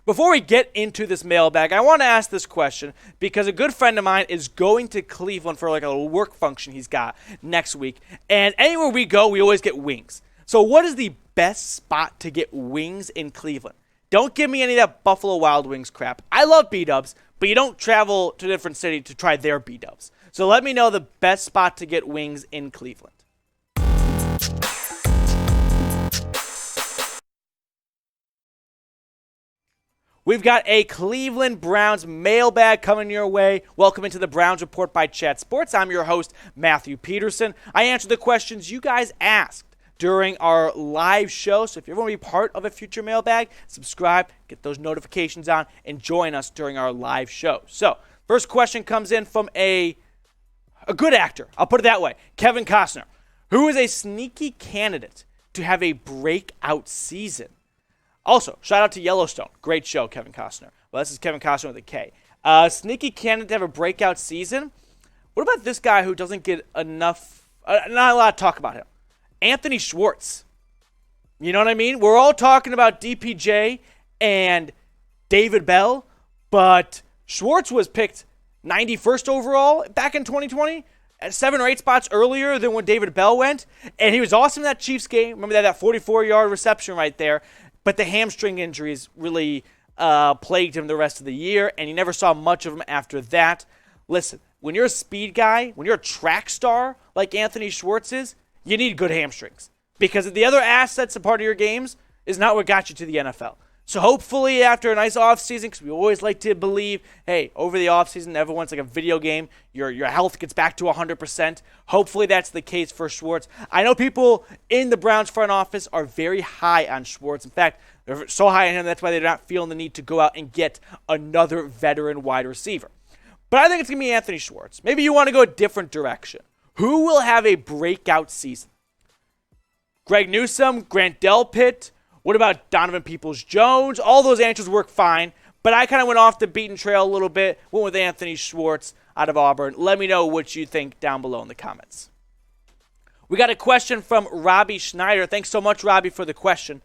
Before we get into this mailbag, I want to ask this question because a good friend of mine is going to Cleveland for like a little work function he's got next week. And anywhere we go, we always get wings. So what is the best spot to get wings in Cleveland? Don't give me any of that Buffalo Wild Wings crap. I love B-dubs, but you don't travel to a different city to try their B-dubs. So let me know the best spot to get wings in Cleveland. We've got a Cleveland Browns mailbag coming your way. Welcome into the Browns Report by Chat Sports. I'm your host, Matthew Peterson. I answer the questions you guys asked during our live show. So if you ever want to be part of a future mailbag, subscribe, get those notifications on, and join us during our live show. So first question comes in from a good actor. I'll put it that way. Kevin Costner, who is a sneaky candidate to have a breakout season. Also, shout out to Yellowstone. Great show, Kevin Costner. Well, this is Kevin Costner with a K. Sneaky candidate to have a breakout season. What about this guy who doesn't get enough, not a lot of talk about him? Anthony Schwartz. You know what I mean? We're all talking about DPJ and David Bell, but Schwartz was picked 91st overall back in 2020, at 7 or 8 spots earlier than when David Bell went, and he was awesome in that Chiefs game. Remember that 44-yard reception right there? But the hamstring injuries really plagued him the rest of the year, and you never saw much of him after that. Listen, when you're a speed guy, when you're a track star like Anthony Schwartz is, you need good hamstrings. Because the other assets a part of your games is not what got you to the NFL. So hopefully after a nice offseason, because we always like to believe, hey, over the offseason, everyone's like a video game. Your health gets back to 100%. Hopefully that's the case for Schwartz. I know people in the Browns front office are very high on Schwartz. In fact, they're so high on him, that's why they're not feeling the need to go out and get another veteran wide receiver. But I think it's going to be Anthony Schwartz. Maybe you want to go a different direction. Who will have a breakout season? Greg Newsome, Grant Delpit. What about Donovan Peoples-Jones? All those answers work fine, but I kind of went off the beaten trail a little bit, went with Anthony Schwartz out of Auburn. Let me know what you think down below in the comments. We got a question from Robbie Schneider. Thanks so much, Robbie, for the question.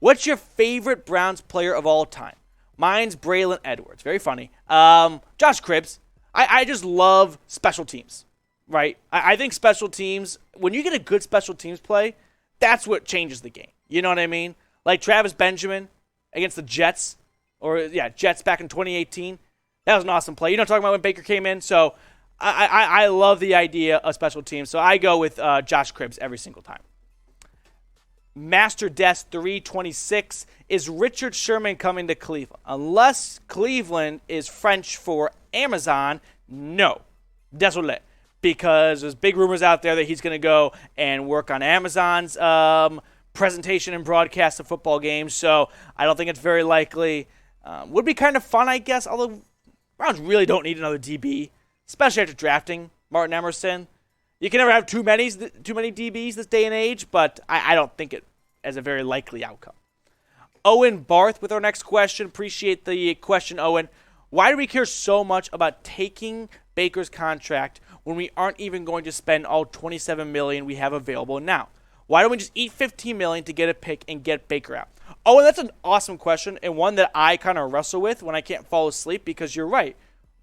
What's your favorite Browns player of all time? Mine's Braylon Edwards. Very funny. Josh Cribbs. I just love special teams, right? I think special teams, when you get a good special teams play, that's what changes the game. You know what I mean? Like Travis Benjamin against the Jets, Jets back in 2018. That was an awesome play. You know what I'm talking about when Baker came in? So I love the idea of special teams. So I go with Josh Cribbs every single time. Master Desk 326, is Richard Sherman coming to Cleveland? Unless Cleveland is French for Amazon, no. Désolé. Because there's big rumors out there that he's going to go and work on Amazon's presentation and broadcast of football games, so I don't think it's very likely. Would be kind of fun, I guess, although Browns really don't need another DB, especially after drafting Martin Emerson. You can never have too many DBs this day and age, but I don't think it as a very likely outcome. Owen Barth with our next question. Appreciate the question, Owen. Why do we care so much about taking Baker's contract when we aren't even going to spend all $27 million we have available now? Why don't we just eat $15 million to get a pick and get Baker out? Oh, and that's an awesome question, and one that I kind of wrestle with when I can't fall asleep, because you're right.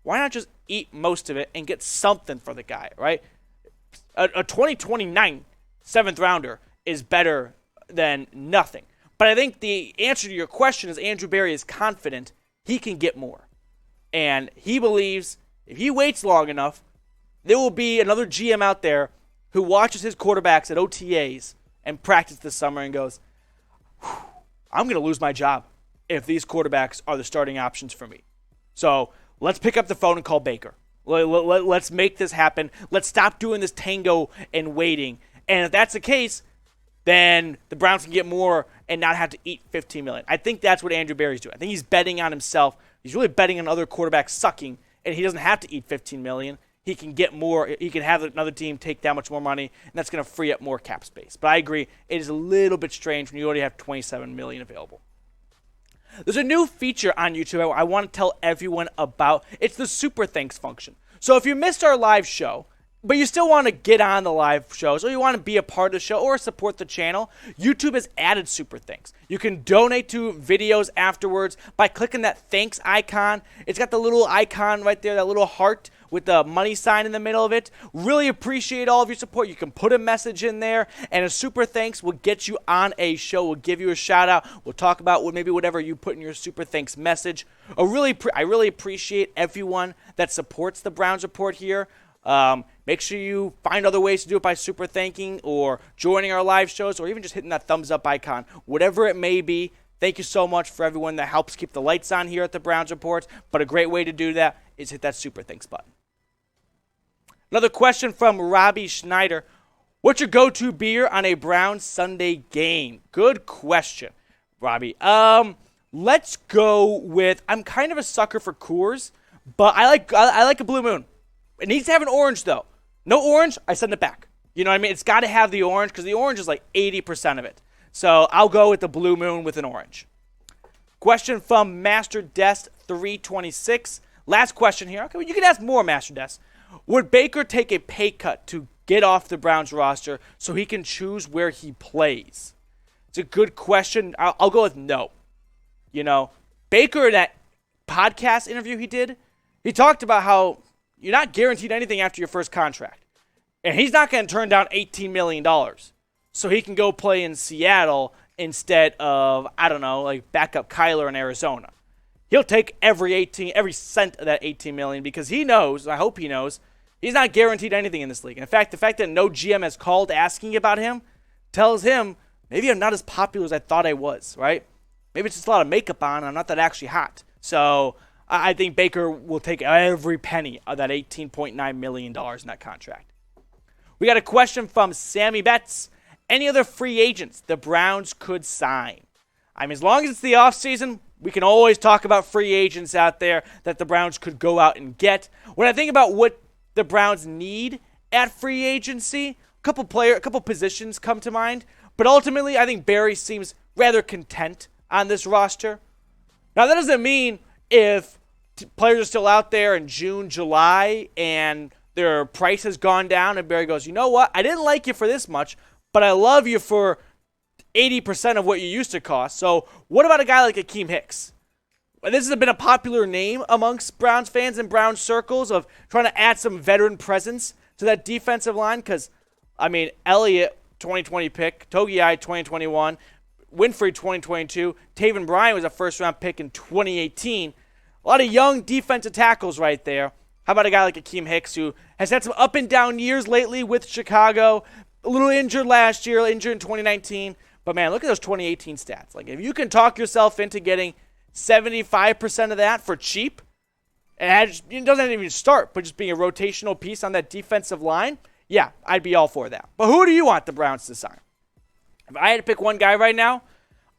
Why not just eat most of it and get something for the guy, right? A 2029 seventh rounder is better than nothing. But I think the answer to your question is Andrew Berry is confident he can get more. And he believes if he waits long enough, there will be another GM out there who watches his quarterbacks at OTAs and practice this summer and goes, I'm going to lose my job if these quarterbacks are the starting options for me. So let's pick up the phone and call Baker. Let's make this happen. Let's stop doing this tango and waiting. And if that's the case, then the Browns can get more and not have to eat $15 million. I think that's what Andrew Berry's doing. I think he's betting on himself. He's really betting on other quarterbacks sucking, and he doesn't have to eat $15 million. He can get more. He can have another team take that much more money, and that's going to free up more cap space. But I agree, it is a little bit strange when you already have $27 million available. There's a new feature on YouTube I want to tell everyone about. It's the Super Thanks function. So if you missed our live show, but you still want to get on the live shows, or you want to be a part of the show or support the channel, YouTube has added Super Thanks. You can donate to videos afterwards by clicking that thanks icon. It's got the little icon right there, that little heart with the money sign in the middle of it. Really appreciate all of your support. You can put a message in there, and a Super Thanks will get you on a show. We'll give you a shout out. We'll talk about maybe whatever you put in your Super Thanks message. I really appreciate everyone that supports the Browns Report here. Make sure you find other ways to do it by super thanking or joining our live shows or even just hitting that thumbs up icon. Whatever it may be, thank you so much for everyone that helps keep the lights on here at the Browns Report. But a great way to do that is hit that super thanks button. Another question from Robbie Schneider. What's your go-to beer on a Browns Sunday game? Good question, Robbie. Let's go with, I'm kind of a sucker for Coors, but I like a Blue Moon. It needs to have an orange, though. No orange, I send it back. You know what I mean? It's got to have the orange because the orange is like 80% of it. So I'll go with the Blue Moon with an orange. Question from Master Desk 326. Last question here. Okay, well, you can ask more, Master Desk. Would Baker take a pay cut to get off the Browns roster so he can choose where he plays? It's a good question. I'll go with no. You know, Baker, in that podcast interview he did, he talked about how you're not guaranteed anything after your first contract. And he's not going to turn down $18 million so he can go play in Seattle instead of, I don't know, like backup Kyler in Arizona. He'll take every cent of that $18 million because he knows, I hope he knows, he's not guaranteed anything in this league. And in fact, the fact that no GM has called asking about him tells him, maybe I'm not as popular as I thought I was, right? Maybe it's just a lot of makeup on and I'm not that actually hot. So I think Baker will take every penny of that $18.9 million in that contract. We got a question from Sammy Betts. Any other free agents the Browns could sign? I mean, as long as it's the offseason, we can always talk about free agents out there that the Browns could go out and get. When I think about what the Browns need at free agency, a couple positions come to mind. But ultimately, I think Barry seems rather content on this roster. Now, that doesn't mean if players are still out there in June, July, and their price has gone down, and Barry goes, you know what? I didn't like you for this much, but I love you for 80% of what you used to cost. So what about a guy like Akeem Hicks? This has been a popular name amongst Browns fans and Browns circles of trying to add some veteran presence to that defensive line because, I mean, Elliott, 2020 pick, Togiai, 2021, Winfrey, 2022, Taven Bryan was a first-round pick in 2018. A lot of young defensive tackles right there. How about a guy like Akeem Hicks who has had some up and down years lately with Chicago, a little injured last year, injured in 2019. But, man, look at those 2018 stats. Like, if you can talk yourself into getting 75% of that for cheap, and it doesn't even start, but just being a rotational piece on that defensive line, yeah, I'd be all for that. But who do you want the Browns to sign? If I had to pick one guy right now,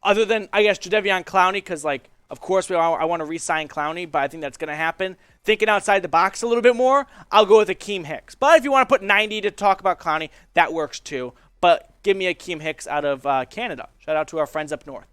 other than, I guess, Jadeveon Clowney, because, like, of course, I want to re-sign Clowney, but I think that's going to happen. Thinking outside the box a little bit more, I'll go with Akeem Hicks. But if you want to put 90 to talk about Clowney, that works too. But give me Akeem Hicks out of Canada. Shout out to our friends up north.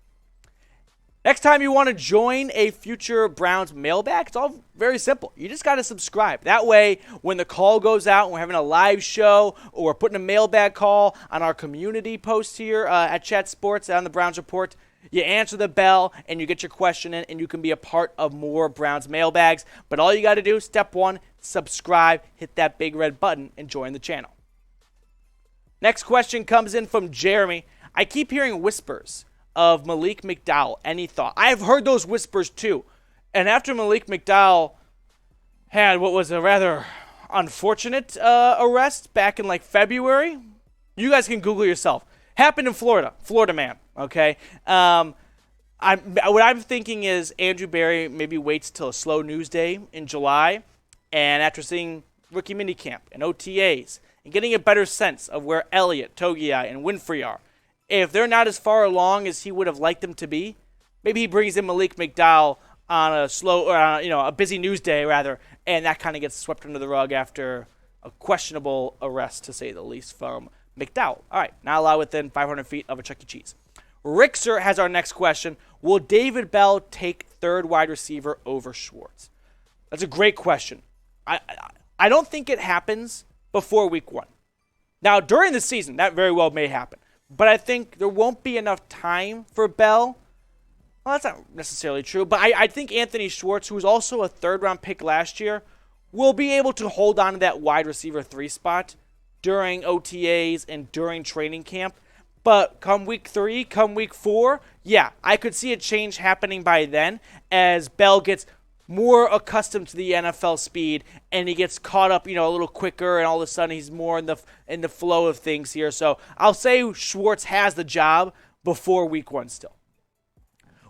Next time you want to join a future Browns mailbag, it's all very simple. You just got to subscribe. That way, when the call goes out and we're having a live show or we're putting a mailbag call on our community post here at Chat Sports on the Browns Report, you answer the bell and you get your question in and you can be a part of more Browns mailbags. But all you got to do, step one, subscribe, hit that big red button, and join the channel. Next question comes in from Jeremy. I keep hearing whispers of Malik McDowell. Any thought? I've heard those whispers too. And after Malik McDowell had what was a rather unfortunate arrest back in like February, you guys can Google yourself. Happened in Florida. Florida man, okay? What I'm thinking is Andrew Berry maybe waits till a slow news day in July, and after seeing rookie minicamp and OTAs and getting a better sense of where Elliott, Togiai, and Winfrey are, if they're not as far along as he would have liked them to be, maybe he brings in Malik McDowell on a slow, a busy news day rather, and that kind of gets swept under the rug after a questionable arrest, to say the least, from McDowell. All right, not allowed within 500 feet of a Chuck E. Cheese. Rixer has our next question. Will David Bell take third wide receiver over Schwartz? That's a great question. I don't think it happens, before week 1. Now, during the season, that very well may happen. But I think there won't be enough time for Bell. Well, that's not necessarily true. But I think Anthony Schwartz, who was also a third-round pick last year, will be able to hold on to that wide receiver 3 spot during OTAs and during training camp. But come week 3, come week 4, yeah, I could see a change happening by then as Bell gets more accustomed to the NFL speed and he gets caught up, a little quicker, and all of a sudden he's more in the flow of things here. So I'll say Schwartz has the job before week 1 still.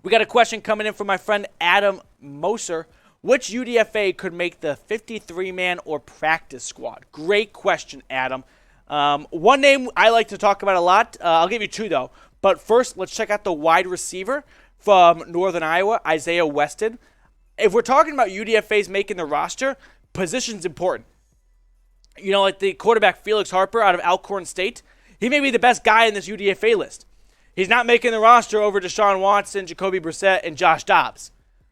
We got a question coming in from my friend Adam Moser. Which UDFA could make the 53-man or practice squad? Great question, Adam. One name I like to talk about a lot. I'll give you 2, though. But first, let's check out the wide receiver from Northern Iowa, Isaiah Weston. If we're talking about UDFAs making the roster, position's important. Like the quarterback Felix Harper out of Alcorn State, he may be the best guy in this UDFA list. He's not making the roster over Deshaun Watson, Jacoby Brissett, and Josh Dobbs.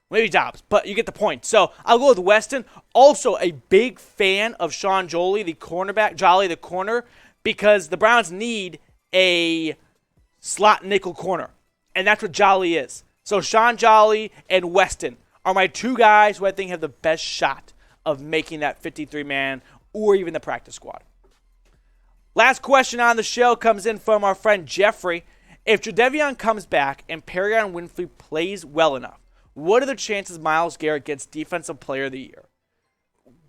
Maybe Dobbs, but you get the point. So I'll go with Weston. Also a big fan of Sean Jolly, the corner, because the Browns need a slot nickel corner, and that's what Jolly is. So Sean Jolly and Weston are my 2 guys who I think have the best shot of making that 53-man or even the practice squad. Last question on the show comes in from our friend Jeffrey. If Jadeveon comes back and Perrion Winfrey plays well enough, what are the chances Myles Garrett gets Defensive Player of the Year?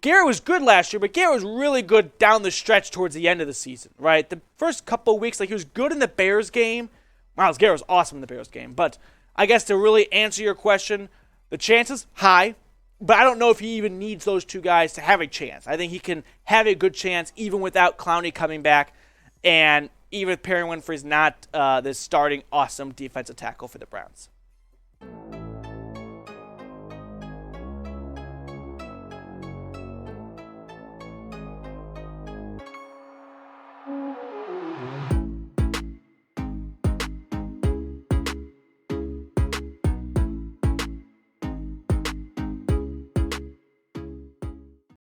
Garrett was good last year, but Garrett was really good down the stretch towards the end of the season, right? The first couple of weeks, he was good in the Bears game. Myles Garrett was awesome in the Bears game. But I guess to really answer your question, the chances, high. But I don't know if he even needs those 2 guys to have a chance. I think he can have a good chance even without Clowney coming back, and even if Perrion Winfrey's not this starting awesome defensive tackle for the Browns.